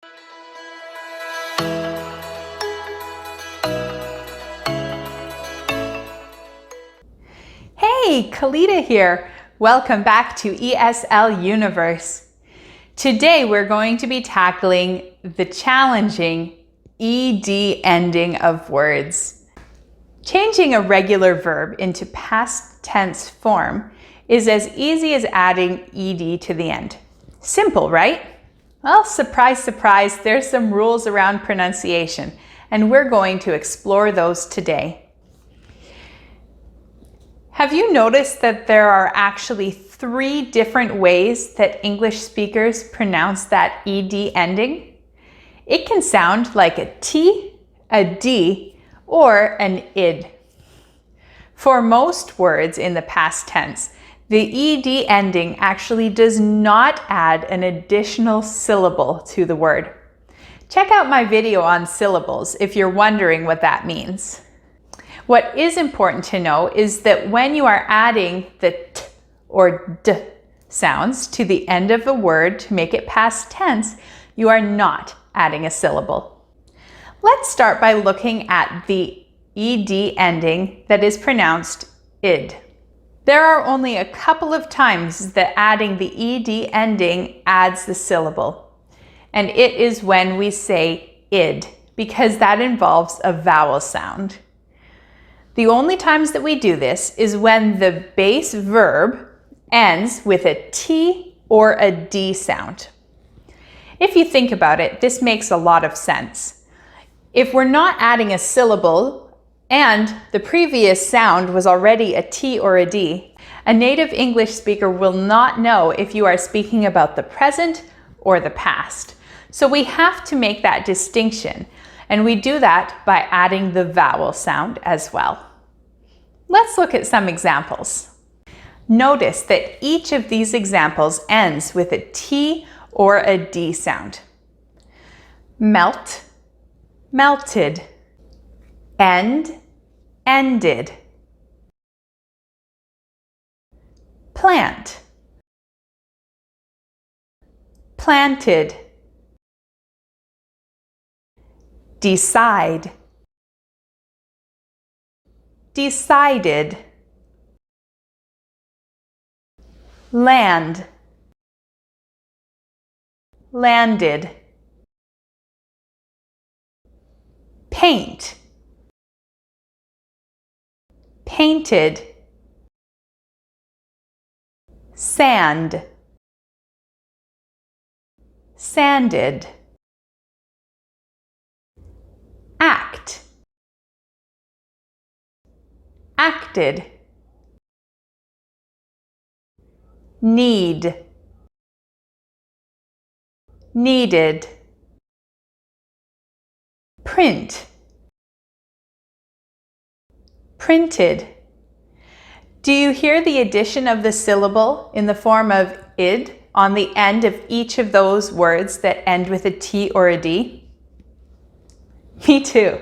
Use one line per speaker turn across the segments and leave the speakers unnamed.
Hey, Kalita here. Welcome back to ESL Universe. Today we're going to be tackling the challenging ED ending of words. Changing a regular verb into past tense form is as easy as adding ed to the end. Simple, right? Well, surprise, surprise, there's some rules around pronunciation, and we're going to explore those today. Have you noticed that there are actually 3 different ways that English speakers pronounce that ed ending? It can sound like a T, a D, or an id. For most words in the past tense, the ed ending actually does not add an additional syllable to the word. Check out my video on syllables if you're wondering what that means. What is important to know is that when you are adding the t or d sounds to the end of a word to make it past tense, you are not adding a syllable. Let's start by looking at the ed ending that is pronounced id. There are only a couple of times that adding the ed ending adds the syllable, and it is when we say id, because that involves a vowel sound. The only times that we do this is when the base verb ends with a T or a D sound. If you think about it, this makes a lot of sense. If we're not adding a syllable and the previous sound was already a T or a D, a native English speaker will not know if you are speaking about the present or the past. So we have to make that distinction, and we do that by adding the vowel sound as well. Let's look at some examples. Notice that each of these examples ends with a T or a D sound. Melt, melted. End, ended. Plant, planted. Decide, decided. Land, landed. Paint, painted. Sand, sanded. Act, acted. Need, needed. Print, printed. Do you hear the addition of the syllable in the form of id on the end of each of those words that end with a T or a D? Me too.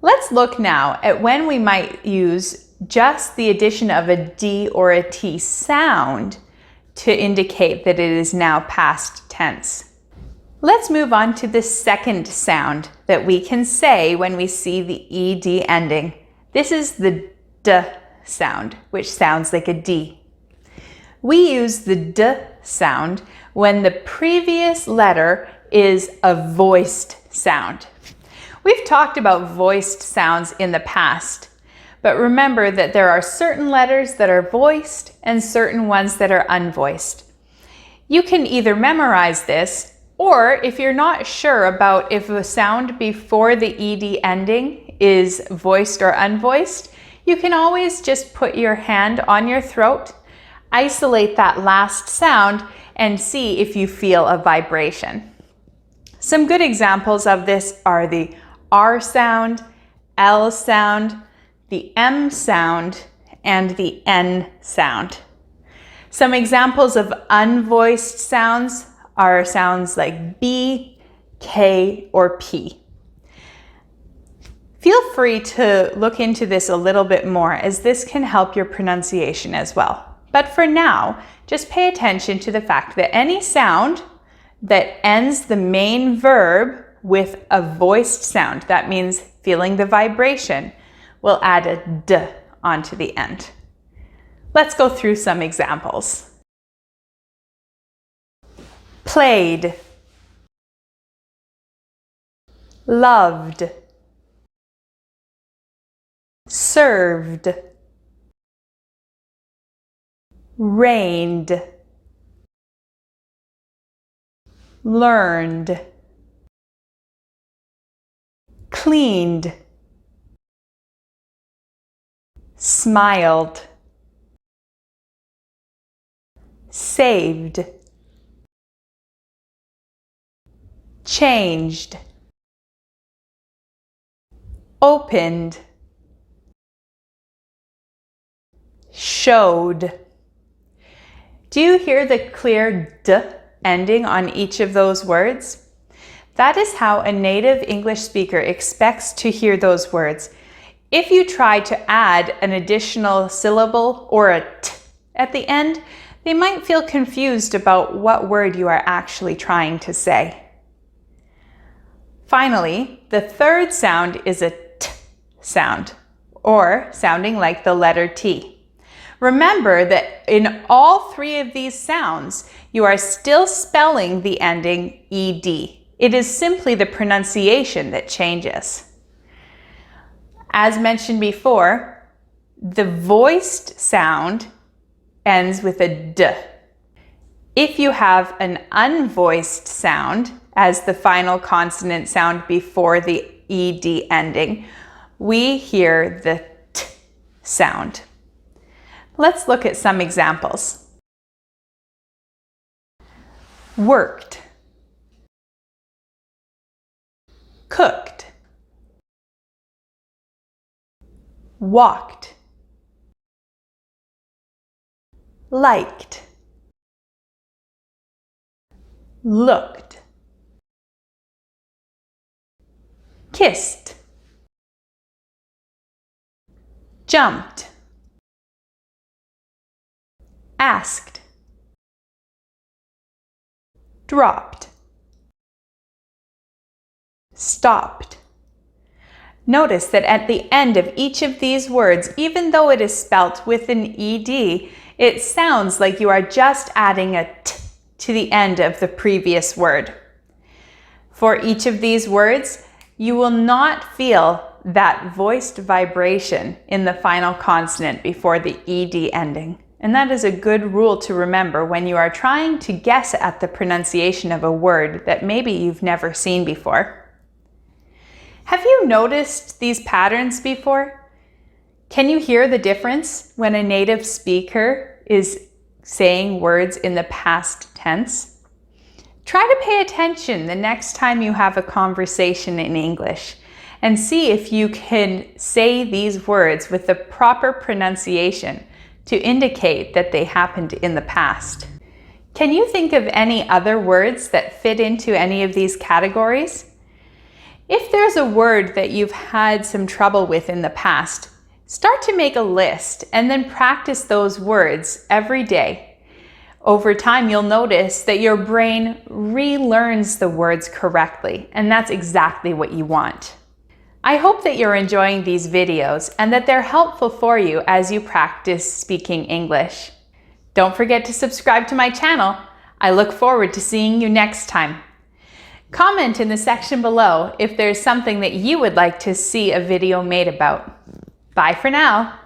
Let's look now at when we might use just the addition of a D or a T sound to indicate that it is now past tense. Let's move on to the second sound that we can say when we see the ed ending. This is the D sound, which sounds like a D. We use the D sound when the previous letter is a voiced sound. We've talked about voiced sounds in the past, but remember that there are certain letters that are voiced and certain ones that are unvoiced. You can either memorize this, or if you're not sure about if a sound before the ed ending is voiced or unvoiced, you can always just put your hand on your throat, isolate that last sound, and see if you feel a vibration. Some good examples of this are the R sound, L sound, the M sound, and the N sound. Some examples of unvoiced sounds are sounds like B, K, or P. Feel free to look into this a little bit more, as this can help your pronunciation as well. But for now, just pay attention to the fact that any sound that ends the main verb with a voiced sound. That means feeling the vibration. We'll add a d onto the end. Let's go through some examples. Played, loved, served, rained, learned, cleaned, smiled, saved, changed, opened, showed. Do you hear the clear d ending on each of those words? That is how a native English speaker expects to hear those words. If you try to add an additional syllable or a t at the end, they might feel confused about what word you are actually trying to say. Finally, the third sound is a t sound, or sounding like the letter T. Remember that in all three of these sounds, you are still spelling the ending ed. It is simply the pronunciation that changes. As mentioned before, the voiced sound ends with a d. If you have an unvoiced sound as the final consonant sound before the ed ending, we hear the t sound. Let's look at some examples. Worked, cooked, walked, liked, looked, kissed, jumped, asked, dropped, stopped. Notice that at the end of each of these words, even though it is spelt with an ed, it sounds like you are just adding a t to the end of the previous word. For each of these words, you will not feel that voiced vibration in the final consonant before the ed ending. And that is a good rule to remember when you are trying to guess at the pronunciation of a word that maybe you've never seen before. Have you noticed these patterns before? Can you hear the difference when a native speaker is saying words in the past tense? Try to pay attention the next time you have a conversation in English and see if you can say these words with the proper pronunciation to indicate that they happened in the past. Can you think of any other words that fit into any of these categories? If there's a word that you've had some trouble with in the past, start to make a list and then practice those words every day. Over time, you'll notice that your brain relearns the words correctly, and that's exactly what you want. I hope that you're enjoying these videos and that they're helpful for you as you practice speaking English. Don't forget to subscribe to my channel. I look forward to seeing you next time. Comment in the section below if there's something that you would like to see a video made about. Bye for now.